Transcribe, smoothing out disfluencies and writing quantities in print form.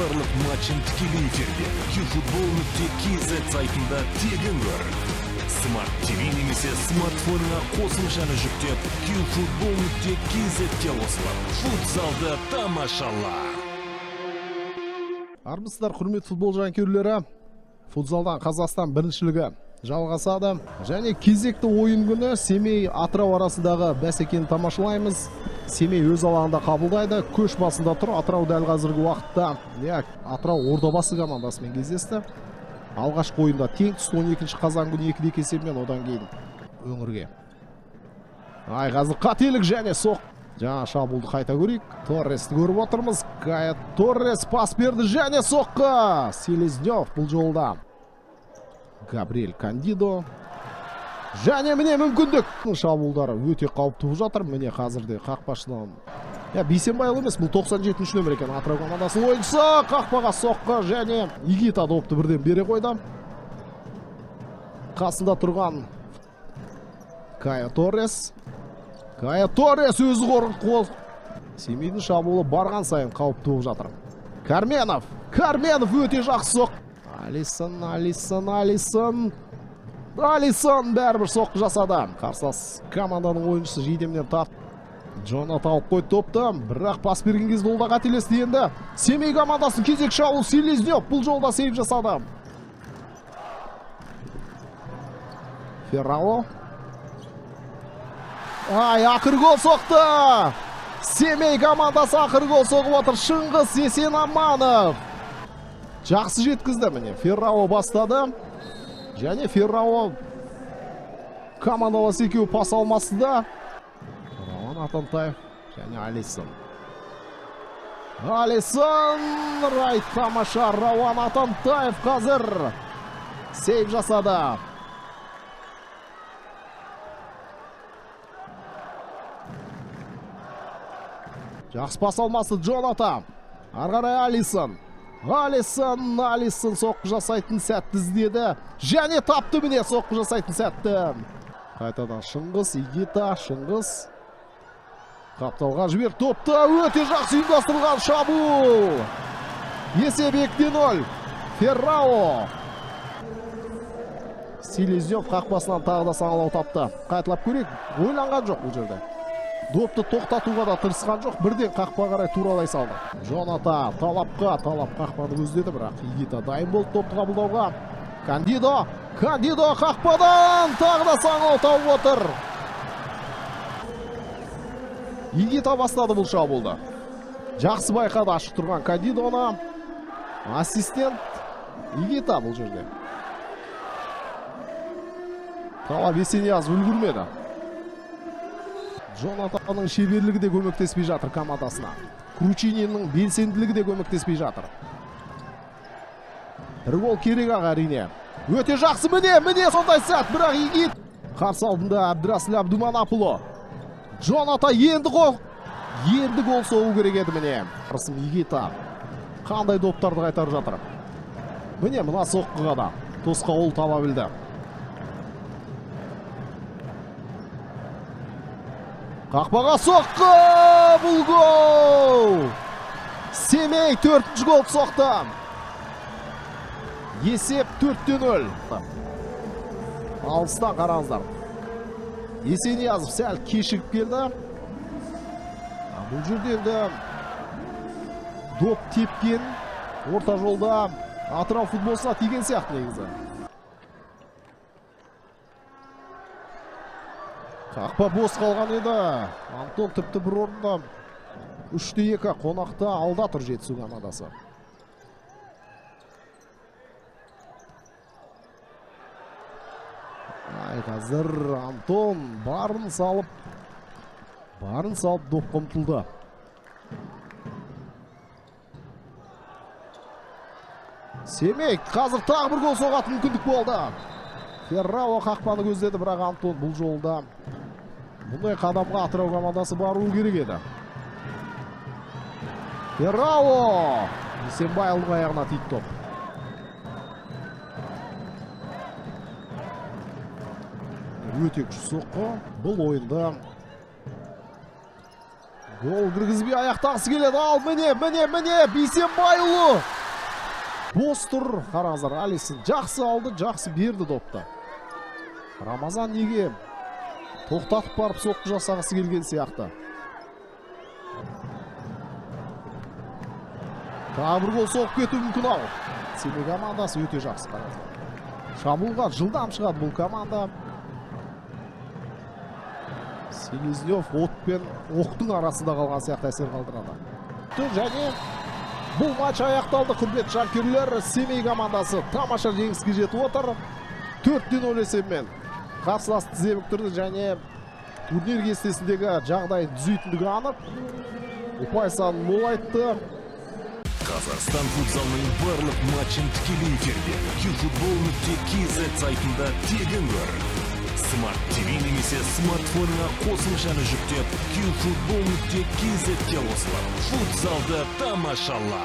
барлық матчын тікелей эфирде QFootball.kz сайтында тегін көр. Smart TV немесе смартфоныңа қосымшаны жүктеп QFootball.kz-те қосылып, футзалды тамашала. Армысыздар, құрметті футбол жанкүйерлері. Футзалдан Қазақстан біріншілігі жалғасады. Және кезекті ойын күні Семей Атырау арасындағы бәсекені тамашалаймыз. Семей өз алаңында қабылдайды. Көш басында тұр. Атырау дәл қазіргі уақытта Атырау Ордабасы командасымен кездесті. Алғашқы ойында тең түсті 12 қазан күні 2-2 есебімен, одан кейін өңірге. Қазір қателік және соқ. Жаңа шабуылды қайта көрейік. Торресті көріп отырмыз. Кая Торрес пас берді және соққы. Селезнев бұл жолда. Габриэль Кандидо. Және міне мүмкіндік. Шабуылдары өте қауіпті болып жатыр. Міне қазірде қақпашынан. Бейсенбай емес, бұл 97-ші нөмір екен. Атырау командасының ойыншысы. Қақпаға соққы және Игита допты бірден бере қойды. Қасында тұрған Кая Торрес. Кая Торрес өзі қол. Семейдің шабуылы барған сайын қауіпті болып жатыр. Карменов өте жақсы соқ. Алисон бәрібір соққы жасады. Қарсылас команданың ойыншысы жейдемнен тап. Джонат алып қойды топты. Бірақ пас берген кезде ол да қателесті енді. Семей командасының кезек шабуылы Селезнев бұл жолда сейв жасады. Феррао. Ақыр гол соқты. Семей командасы ақыр гол соғып отыр. Шыңғыс Есенаманов. Жақсы жеткізді міне. Феррао бастады. Және Феррао командалас екеуі пас алмасында. Рауан Атантаев және Алисон. Райт тамаша. Рауан Атантаев қазір сейв жасады. Жақсы пас алмасы Джоната. Арғарай Алисон соққы жасайтын сәтті іздеді. Және тапты міне соққы жасайтын сәтті. Қайтадан Шыңғыс, Игита, Шыңғыс. Қапталға жібер топты. Өте жақсы ұйымдастырылған шабуыл. Есеп 2-0. Феррао. Селезнев қақпасынан тағы да саңылау тапты. Қайталап көрейік. Ойланған жоқ бұл жерде. Допты тоқтатуға да тырысқан жоқ. Бірден қақпа қарай туралай салды. Жоната талап қақпаны көздеді, бірақ Игита дайын болды топты қабылдауға. Кандидо қақпадан тағы да саңылау тауып отыр. Игита бастады бұл шабуылды. Жақсы байқады ашық тұрған Кандидоны. Ассистент Игита бұл жерде. Талап Есениязов үлгірмеді. Джонатаның шеберлігі де көмектеспей жатыр командасына. Кручининнің белсенділігі де көмектеспей жатыр. Бір гол керек әрине. Өте жақсы міне сондай сәт, бірақ Игит. Қарсы алдында Абдрасыл Абдуманапұлы. Джоната енді гол соғу керек еді міне. Қарсым Игита. Қандай доптарды қайтарып жатыр. Міне мына соққыға да тосқауыл таба білді. Қақпаға соққы! Бұл гол! Семей 4-ші гол соқты. Есеп 4-0. Алыстан қараңыздар. Есениязов сәл кешігіп келді. Бұл жерде енді доп тепкен. Орта жолда Атырау футболсына тиген сияқты негізі. Қақпа бос қалған еді. Антон тіпті бір орында 3-2 қонақта алда тұр Жетісу командасы. Қазір Антон барын салып допқа ұмтылды. Семей қазір тағы бір гол соғатын мүмкіндік болды. Феррао қақпаны көздеді, бірақ Антон бұл жолда бұндай қадамға Атырау командасы баруы керек еді. Феррао! Есенбайұлдың аяғына тиді топ. Өте күшті соққы. Бұл ойында Гол кіргізбей аяқтағысы келеді. Ал міне Бейсенбайұлы. Бос тұр. Қараңыздар, Алисон жақсы алды, жақсы берді допты. Рамазан неге тоқтатып барып соққы жасағысы келген сияқты. Тағы бір гол соғып кетуі мүмкін ау. Семей командасы өте жақсы қараңыздар. Шабуылға жылдам шығады бұл команда. Селезнев от пен оқтың арасында қалған сияқты әсер қалдырады. Және бұл матч аяқталды, құрметті жанкүйерлер. Семей командасы тамаша жеңіске жетіп отыр. 4-0 есебімен қарсыласты тізе бүктірді және турнир кестесіндегі жағдайын түзейтіндігі анық. Ұпай санын молайтты. Қазақстан футзалының барлық матчын тікелей эфирде QFootball.kz сайтында тегін көр. Smart TV немесе смартфоныңа қосымшаны жүктеп QFootball.kz-те қосылып, футзалды тамашала.